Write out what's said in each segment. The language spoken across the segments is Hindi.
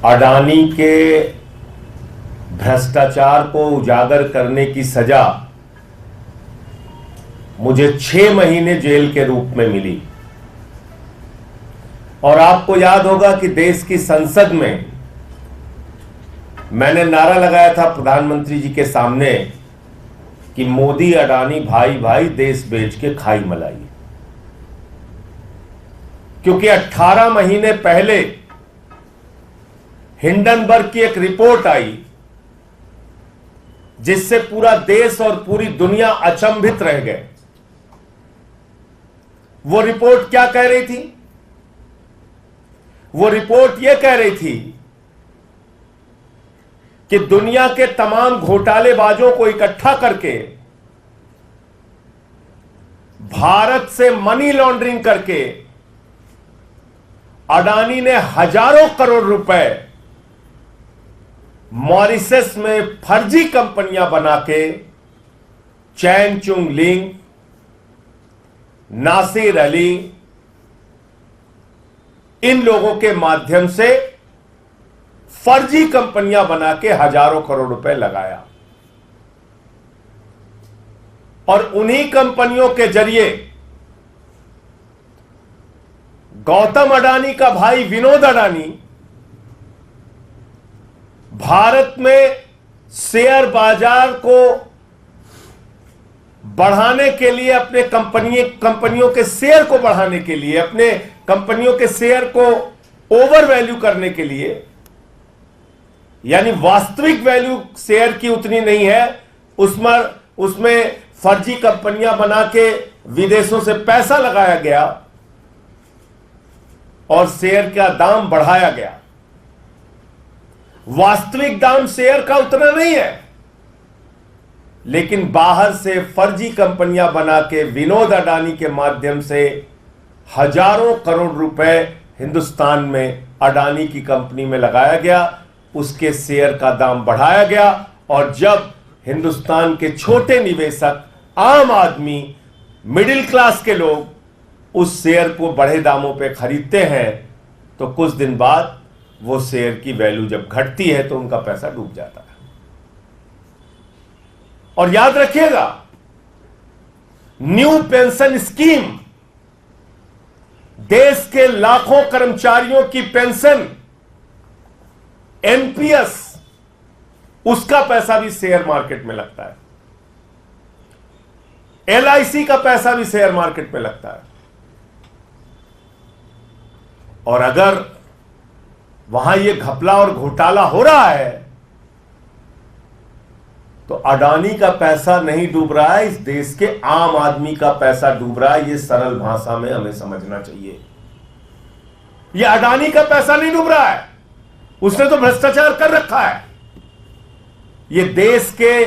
अडानी के भ्रष्टाचार को उजागर करने की सजा मुझे 6 महीने जेल के रूप में मिली। और आपको याद होगा कि देश की संसद में मैंने नारा लगाया था प्रधानमंत्री जी के सामने कि मोदी अडानी भाई भाई देश बेच के खाई मलाई। क्योंकि 18 महीने पहले हिंडनबर्ग की एक रिपोर्ट आई जिससे पूरा देश और पूरी दुनिया अचंभित रह गए। वो रिपोर्ट क्या कह रही थी? वो रिपोर्ट यह कह रही थी कि दुनिया के तमाम घोटालेबाजों को इकट्ठा करके भारत से मनी लॉन्ड्रिंग करके अडानी ने हजारों करोड़ रुपए मॉरिशस में फर्जी कंपनियां बना के चैन चुंग लिंग, नासिर अली, इन लोगों के माध्यम से फर्जी कंपनियां बना के हजारों करोड़ रुपए लगाया। और उन्हीं कंपनियों के जरिए गौतम अडानी का भाई विनोद अडानी भारत में शेयर बाजार को बढ़ाने के लिए, अपने कंपनियों के शेयर को बढ़ाने के लिए, अपने कंपनियों के शेयर को ओवर वैल्यू करने के लिए, यानी वास्तविक वैल्यू शेयर की उतनी नहीं है, उसमें फर्जी कंपनियां बना के विदेशों से पैसा लगाया गया और शेयर का दाम बढ़ाया गया। वास्तविक दाम शेयर का उतना नहीं है, लेकिन बाहर से फर्जी कंपनियां बना के विनोद अडानी के माध्यम से हजारों करोड़ रुपए हिंदुस्तान में अडानी की कंपनी में लगाया गया, उसके शेयर का दाम बढ़ाया गया। और जब हिंदुस्तान के छोटे निवेशक, आम आदमी, मिडिल क्लास के लोग उस शेयर को बढ़े दामों पे खरीदते हैं तो कुछ दिन बाद वो शेयर की वैल्यू जब घटती है तो उनका पैसा डूब जाता है। और याद रखिएगा, न्यू पेंशन स्कीम, देश के लाखों कर्मचारियों की पेंशन, एनपीएस, उसका पैसा भी शेयर मार्केट में लगता है। एलआईसी का पैसा भी शेयर मार्केट में लगता है। और अगर वहां यह घपला और घोटाला हो रहा है तो अडानी का पैसा नहीं डूब रहा है, इस देश के आम आदमी का पैसा डूब रहा है। यह सरल भाषा में हमें समझना चाहिए। यह अडानी का पैसा नहीं डूब रहा है, उसने तो भ्रष्टाचार कर रखा है। यह देश के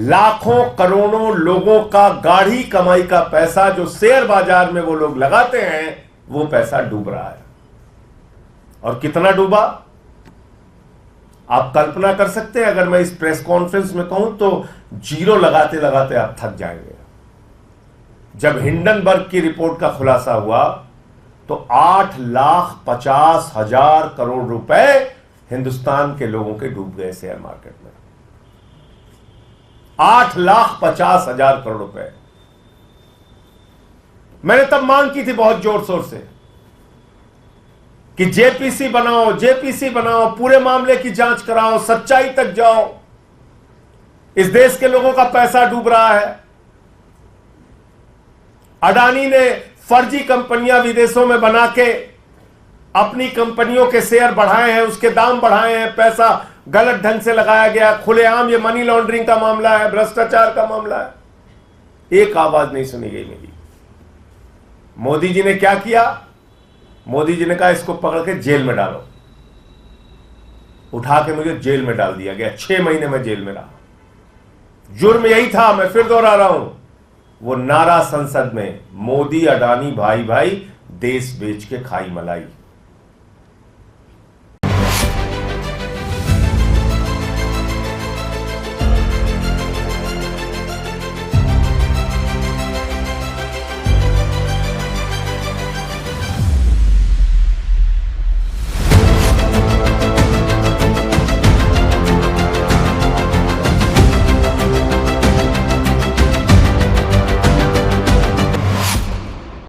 लाखों करोड़ों लोगों का गाढ़ी कमाई का पैसा जो शेयर बाजार में वो लोग लगाते हैं, वो पैसा डूब रहा है। और कितना डूबा आप कल्पना कर सकते हैं? अगर मैं इस प्रेस कॉन्फ्रेंस में कहूं तो जीरो लगाते लगाते आप थक जाएंगे। जब हिंडनबर्ग की रिपोर्ट का खुलासा हुआ तो 8,50,000 करोड़ रुपए हिंदुस्तान के लोगों के डूब गए शेयर मार्केट में। 8,50,000 करोड़ रुपए। मैंने तब मांग की थी बहुत जोर शोर से कि जेपीसी बनाओ, जेपीसी बनाओ, पूरे मामले की जांच कराओ, सच्चाई तक जाओ। इस देश के लोगों का पैसा डूब रहा है। अडानी ने फर्जी कंपनियां विदेशों में बना के अपनी कंपनियों के शेयर बढ़ाए हैं, उसके दाम बढ़ाए हैं, पैसा गलत ढंग से लगाया गया। खुलेआम ये मनी लॉन्ड्रिंग का मामला है, भ्रष्टाचार का मामला है। एक आवाज नहीं सुनी गई मेरी। मोदी जी ने क्या किया? मोदी जी ने कहा इसको पकड़ के जेल में डालो। उठा के मुझे जेल में डाल दिया गया। 6 महीने में जेल में रहा। जुर्म यही था, मैं फिर दोहरा रहा हूं, वो नारा संसद में, मोदी अडानी भाई भाई देश बेच के खाई मलाई।